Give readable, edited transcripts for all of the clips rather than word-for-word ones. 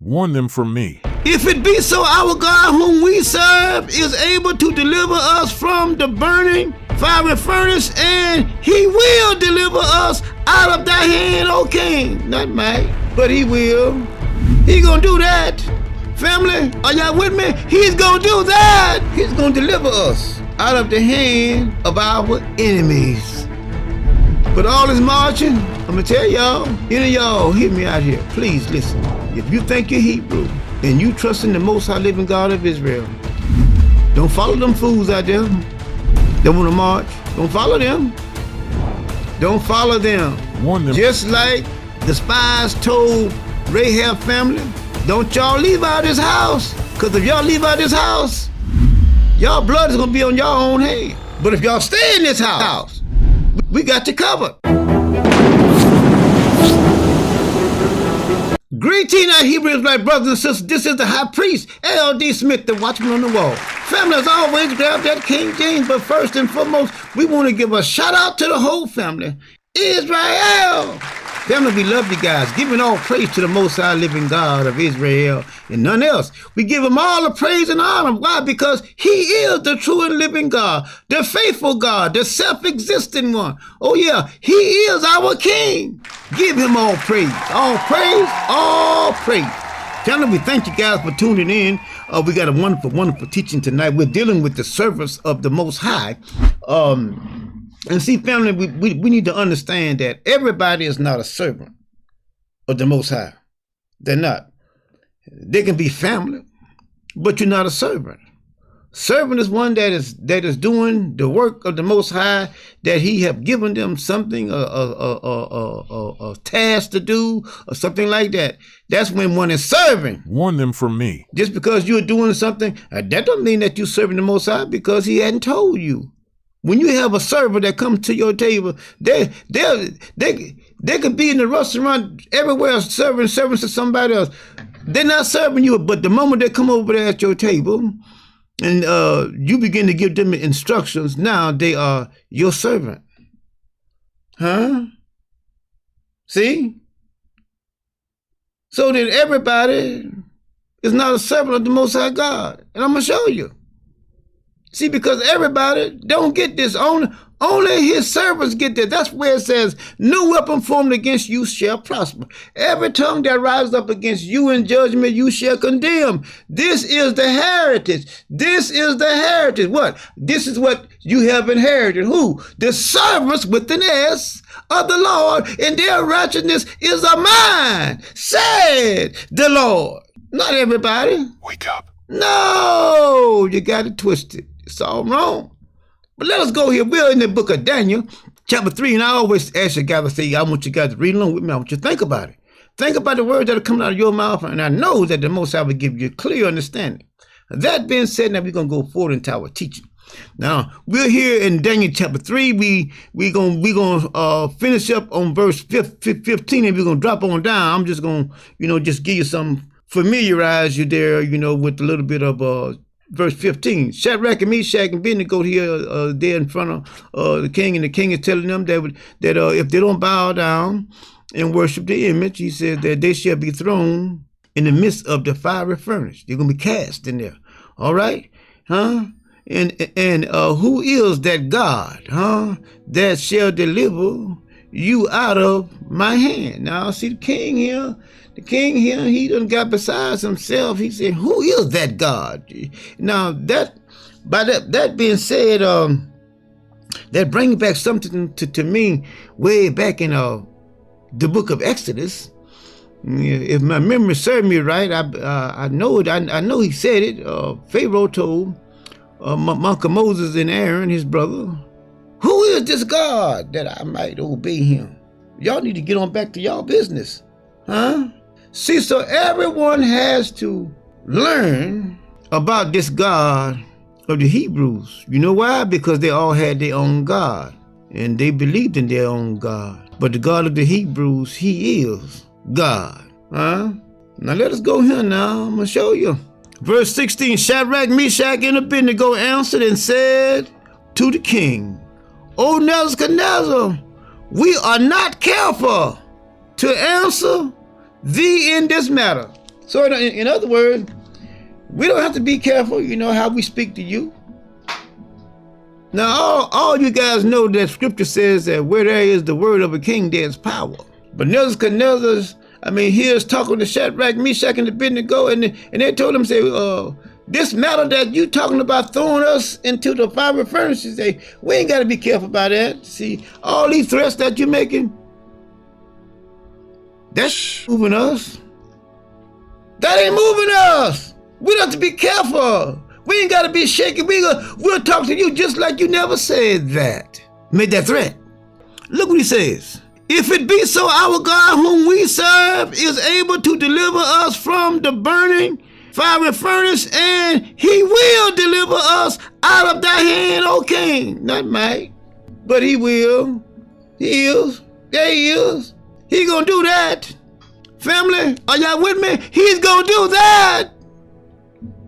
Warn them from me. If it be so, our God whom we serve is able to deliver us from the burning fiery furnace, and he will deliver us out of thy hand, O king. Not might, but he will. He gonna do that. Family, are y'all with me? He's gonna do that. He's gonna deliver us out of the hand of our enemies. But all this marching, I'm gonna tell y'all, any of y'all hear me out here, please listen. If you think you're Hebrew and you trust in the Most High living God of Israel, don't follow them fools out there that want to march. Don't follow them. Don't follow them. Warn them. Just like the spies told Rahab family, don't y'all leave out this house, because if y'all leave out this house, y'all blood is going to be on y'all own head. But if y'all stay in this house, we got you covered. Greeting our Hebrew Israelite brothers and sisters. This is the High Priest L.D. Smith, the watchman on the wall. Family, as always, grab that King James, but first and foremost, we want to give a shout out to the whole family. Israel! Family, we love you guys. Giving all praise to the Most High living God of Israel and none else. We give him all the praise and honor. Why? Because he is the true and living God, the faithful God, the self-existing one. Oh yeah, he is our King. Give him all praise. All praise, all praise. Family, we thank you guys for tuning in. We got a wonderful, wonderful teaching tonight. We're dealing with the service of the Most High. And see, family, we need to understand that everybody is not a servant of the Most High. They're not. They can be family, but you're not a servant. Servant is one that is doing the work of the Most High, that he have given them something, a task to do, or something like that. That's when one is serving. Warn them from me. Just because you're doing something, that don't mean that you're serving the Most High, because he hadn't told you. When you have a server that comes to your table, they could be in the restaurant everywhere serving to somebody else. They're not serving you, but the moment they come over there at your table and you begin to give them instructions, now they are your servant. Huh? See? So that everybody is not a servant of the Most High God. And I'm going to show you. See, because everybody don't get this. Only his servants get this. That's where it says, no weapon formed against you shall prosper. Every tongue that rises up against you in judgment, you shall condemn. This is the heritage. This is the heritage. What? This is what you have inherited. Who? The servants with an S of the Lord, and their righteousness is of mine, said the Lord. Not everybody. Wake up. No, you got it twisted. It's all wrong. But let us go here. We're in the book of Daniel, chapter 3. And I always ask you guys to say, I want you guys to read along with me. I want you to think about it. Think about the words that are coming out of your mouth. And I know that the Most High will give you a clear understanding. That being said, now we're going to go forward into our teaching. Now, we're here in Daniel chapter 3. We're gonna finish up on verse 15, and we're going to drop on down. I'm just going to, just give you some, familiarize you there, with a little bit of verse 15. Shadrach and Meshach and Abednego here, there in front of the king, and the king is telling them that if they don't bow down and worship the image, he said that they shall be thrown in the midst of the fiery furnace. They're going to be cast in there. All right? Huh? And who is that God, that shall deliver you out of my hand? Now, see the king here. The king here, he done got besides himself. He said, who is that God? Now, that being said, that brings back something to me way back in the book of Exodus. If my memory serves me right, I know it. I know he said it. Pharaoh told Uncle Moses and Aaron, his brother, who is this God that I might obey him? Y'all need to get on back to y'all business. Huh? See, so everyone has to learn about this God of the Hebrews. You know why? Because they all had their own God, and they believed in their own God. But the God of the Hebrews, he is God. Huh? Now let us go here now. I'm going to show you. Verse 16, Shadrach, Meshach, and Abednego answered and said to the king, O Nebuchadnezzar, we are not careful to answer thee in this matter. So in other words, we don't have to be careful, how we speak to you. Now, all you guys know that scripture says that where there is the word of a king, there's power. But Nebuchadnezzar's, here's talking to Shadrach, Meshach, and Abednego, and they told him, this matter that you talking about throwing us into the fiery furnaces, we ain't got to be careful about that. See, all these threats that you're making, that's moving us. That ain't moving us. We don't have to be careful. We ain't got to be shaken. We'll talk to you just like you never said that. Made that threat. Look what he says. If it be so, our God whom we serve is able to deliver us from the burning fiery furnace, and he will deliver us out of thy hand, O king. Not might, but he will. He is. Yeah, he is. He gonna do that. Family, are y'all with me? He's gonna do that.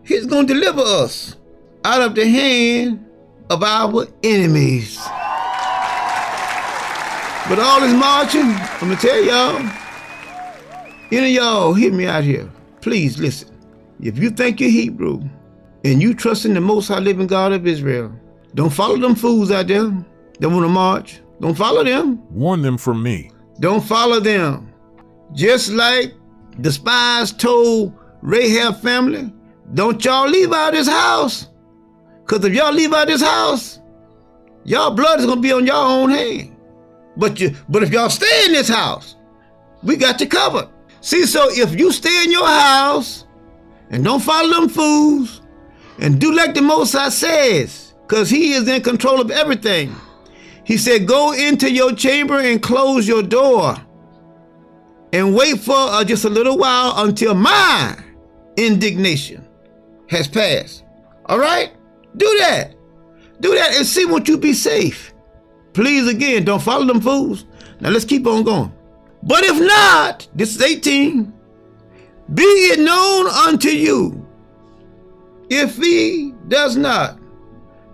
He's going to deliver us out of the hand of our enemies. But all this marching, I'm going to tell y'all, any of y'all hear me out here. Please listen. If you think you're Hebrew and you trust in the Most High Living God of Israel, don't follow them fools out there that want to march. Don't follow them. Warn them from me. Don't follow them. Just like the spies told Rahab family, don't y'all leave out this house. Because if y'all leave out this house, y'all blood is going to be on your own hand. But if y'all stay in this house, we got you covered. See, so if you stay in your house and don't follow them fools and do like the Most High says, because he is in control of everything. He said, go into your chamber and close your door and wait for just a little while until my indignation has passed. All right? Do that. Do that and see won't you be safe. Please, again, don't follow them fools. Now let's keep on going. But if not, this is 18, be it known unto you, if he does not.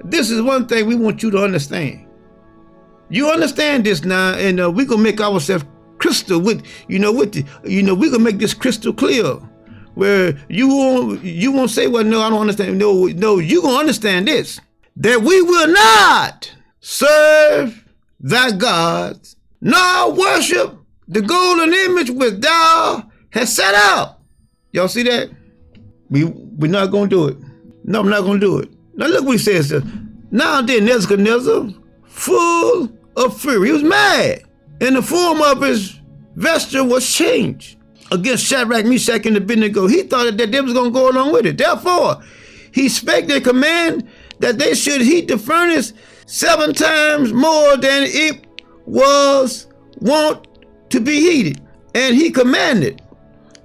This is one thing we want you to understand. You understand this now, and we're going to make ourselves crystal we're going to make this crystal clear. Where you won't say, well, no, I don't understand. No, you're going to understand this. That we will not serve thy gods, nor worship the golden image which thou hast set out. Y'all see that? We're not going to do it. No, I'm not going to do it. Now look what he says. Now then, Nebuchadnezzar, full of fury, he was mad, and the form of his vesture was changed against Shadrach, Meshach, and Abednego. He thought that they was going to go along with it. Therefore, he spake the command that they should heat the furnace 7 times more than it was wont to be heated. And he commanded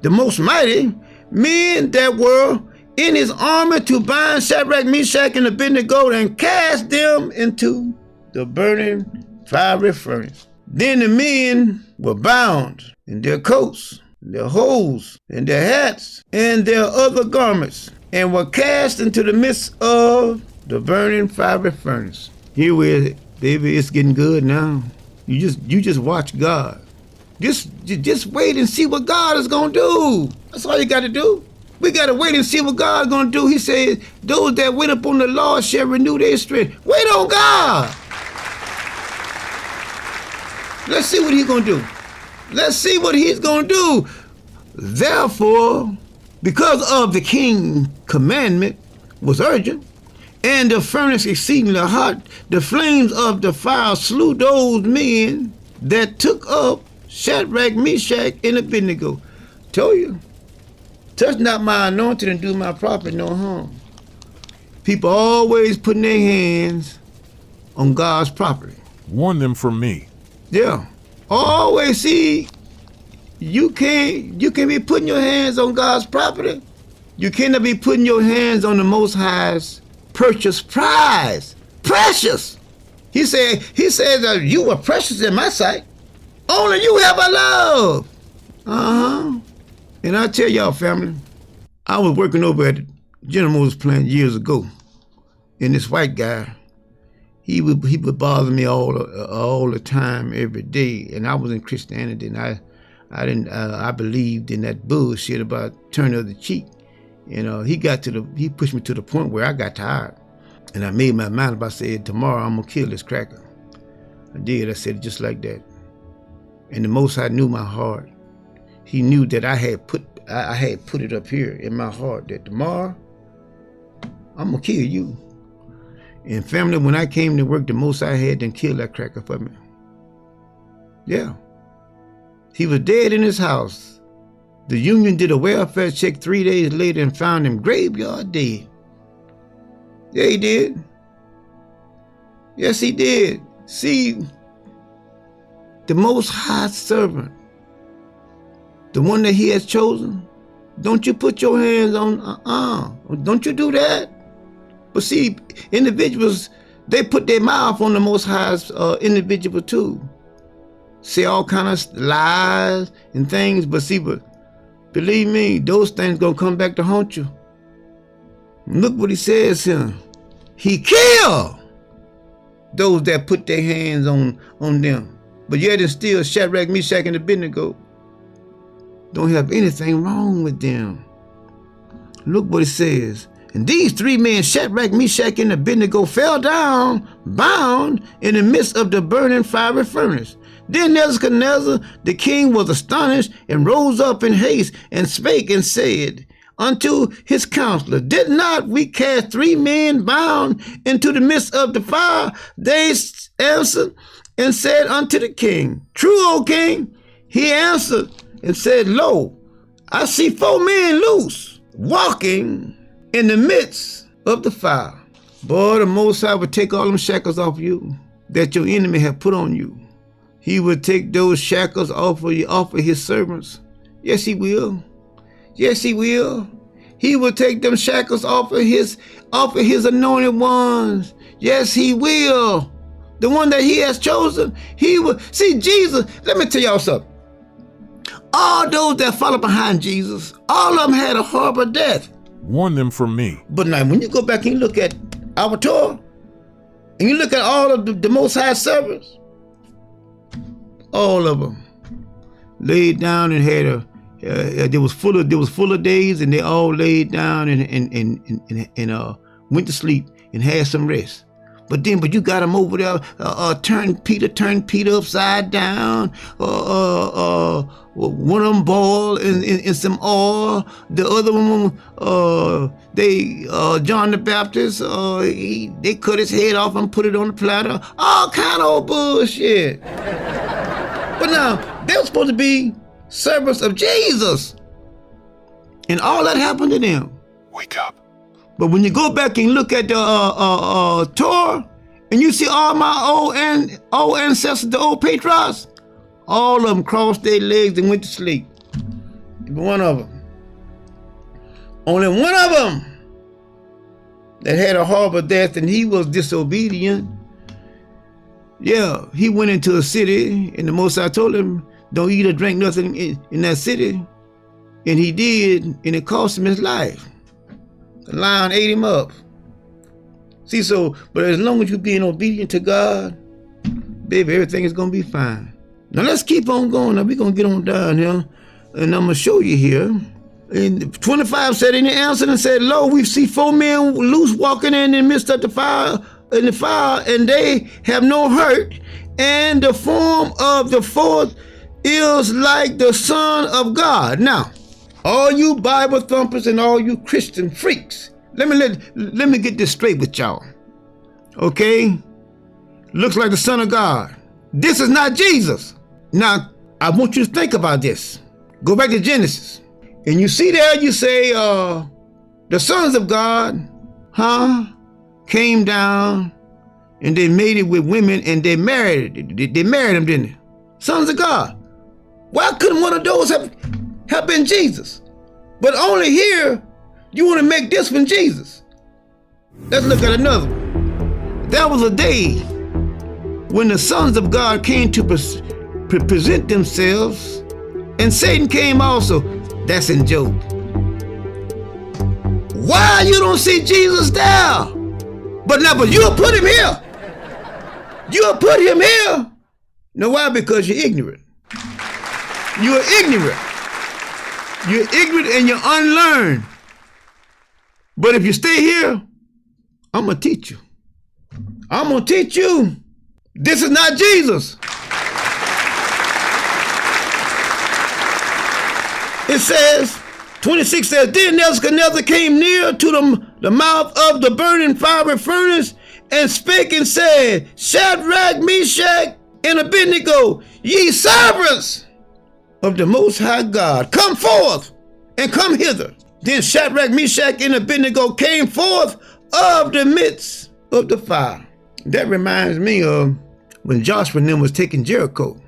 the most mighty men that were in his army to bind Shadrach, Meshach, and Abednego and cast them into the burning fiery furnace. Then the men were bound in their coats, their hose, and their hats, and their other garments, and were cast into the midst of the burning fiery furnace. Here we are, baby, it's getting good now. You just watch God. Just wait and see what God is going to do. That's all you got to do. We got to wait and see what God's going to do. He said, those that wait upon the Lord shall renew their strength. Wait on God. Let's see what he's going to do. Let's see what he's going to do. Therefore, because of the king's commandment was urgent, and the furnace exceedingly hot, the flames of the fire slew those men that took up Shadrach, Meshach, and Abednego. Told you, touch not my anointed and do my prophet no harm. People always putting their hands on God's property. Warn them from me. Yeah. Always see, you can't be putting your hands on God's property. You cannot be putting your hands on the Most High's purchased prize. Precious. He said that you were precious in my sight. Only you have a love. And I tell y'all, family, I was working over at General Motors plant years ago, and this white guy, he would bother me all the time, every day. And I was in Christianity, and I believed in that bullshit about turn of the cheek. He pushed me to the point where I got tired. And I made my mind up. I said, tomorrow I'm gonna kill this cracker. I did. I said it just like that. And the Most High knew my heart. He knew that I had put it up here in my heart that tomorrow I'm gonna kill you. And family, when I came to work, the Most High had them kill that cracker for me. Yeah. He was dead in his house. The union did a welfare check 3 days later and found him graveyard dead. Yeah, he did. Yes, he did. See, the Most High servant, the one that he has chosen, don't you put your hands on, don't you do that. But see, individuals, they put their mouth on the Most High's individual too. Say all kind of lies and things, but believe me, those things gonna come back to haunt you. Look what he says here. He killed those that put their hands on them. But yet and still, Shadrach, Meshach, and Abednego don't have anything wrong with them. Look what it says. And these 3 men, Shadrach, Meshach, and Abednego, fell down, bound, in the midst of the burning fiery furnace. Then Nebuchadnezzar the king was astonished and rose up in haste and spake and said unto his counselor, did not we cast 3 men bound into the midst of the fire? They answered and said unto the king, true, O king. He answered and said, lo, I see 4 men loose, walking in the midst of the fire. Boy, the Most High would take all them shackles off you that your enemy have put on you. He would take those shackles off of his servants. Yes, he will. Yes, he will. He will take them shackles off of his anointed ones. Yes, he will. The one that he has chosen, he will. See, Jesus, let me tell y'all something. All those that follow behind Jesus, all of them had a horrible death. Warn them from me. But now, when you go back and you look at our Torah, and you look at all of the Most High servants, all of them laid down and had there was full of days, and they all laid down and went to sleep and had some rest. But you got them over there, turned Peter upside down. One of them boiled in some oil. The other one, John the Baptist, they cut his head off and put it on the platter. All kind of old bullshit. But now, they were supposed to be servants of Jesus. And all that happened to them. Wake up. But when you go back and look at the Torah, and you see all my old ancestors, the old patriarchs, all of them crossed their legs and went to sleep. One of them. Only one of them that had a horrible death, and he was disobedient. Yeah, he went into a city, and the Most High told him, don't eat or drink nothing in that city. And he did, and it cost him his life. The lion ate him up. See, but as long as you're being obedient to God, baby, everything is going to be fine. Now let's keep on going. Now we're going to get on down here, and I'm going to show you here. And 25 said, and he answered and said, lo, we see 4 men loose walking in the midst of the fire, and they have no hurt. And the form of the 4th is like the Son of God. Now, all you Bible thumpers and all you Christian freaks, let me get this straight with y'all. Okay? Looks like the Son of God. This is not Jesus. Now, I want you to think about this. Go back to Genesis. And you see there, you say, the sons of God, came down and they mated with women and they married them, didn't they? Sons of God. Why couldn't one of those have been Jesus? But only here, you want to make this one Jesus. Let's look at another one. There was a day when the sons of God came to present themselves, and Satan came also. That's in Job. Why you don't see Jesus there? But you'll put him here. You'll put him here. Know why? Because you're ignorant. You're ignorant. You're ignorant and you're unlearned. But if you stay here, I'm going to teach you. I'm going to teach you. This is not Jesus. It says, 26 says, then Nebuchadnezzar came near to the mouth of the burning fiery furnace and spake and said, Shadrach, Meshach, and Abednego, ye servants of the Most High God, come forth and come hither. Then Shadrach, Meshach, and Abednego came forth of the midst of the fire. That reminds me of when Joshua and them was taking Jericho.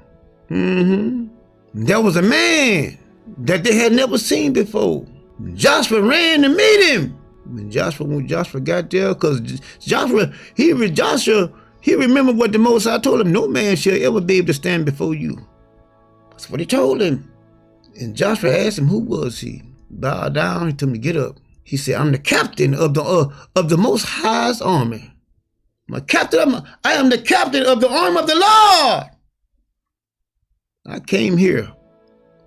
There was a man that they had never seen before. Joshua ran to meet him. When Joshua got there, because Joshua, he remembered what the Most High told him, no man shall ever be able to stand before you. That's what he told him. And Joshua asked him, who was he? Bowed down, he told him to get up. He said, I'm the captain of the Most High's army. I am the captain of the army of the Lord. I came here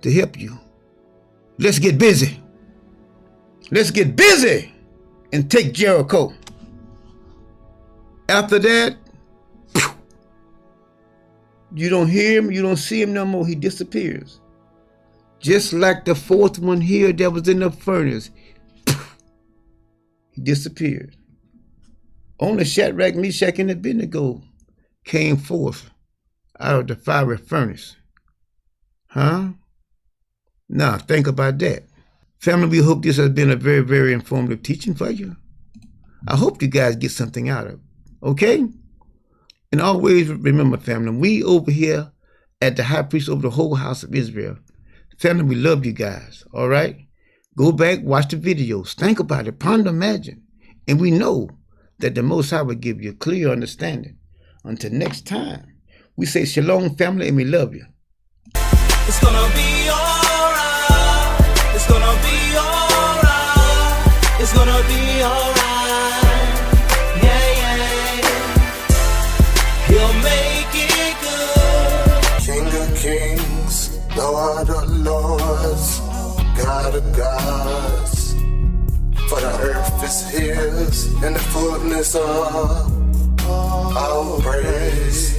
to help you. Let's get busy. Let's get busy and take Jericho. After that, you don't hear him, you don't see him no more. He disappears. Just like the fourth one here that was in the furnace. He disappeared. Only Shadrach, Meshach, and Abednego came forth out of the fiery furnace. Now, think about that. Family, we hope this has been a very, very informative teaching for you. I hope you guys get something out of it, okay? And always remember, family, we over here at the High Priest over the whole house of Israel, family, we love you guys, all right? Go back, watch the videos, think about it, ponder, imagine. And we know that the Most High will give you a clear understanding. Until next time, we say shalom, family, and we love you. It's gonna be alright. It's gonna be alright. It's gonna be alright. Yeah. He'll make it good. King of kings, Lord of lords, God of gods. For the earth is his and the fullness of our praise.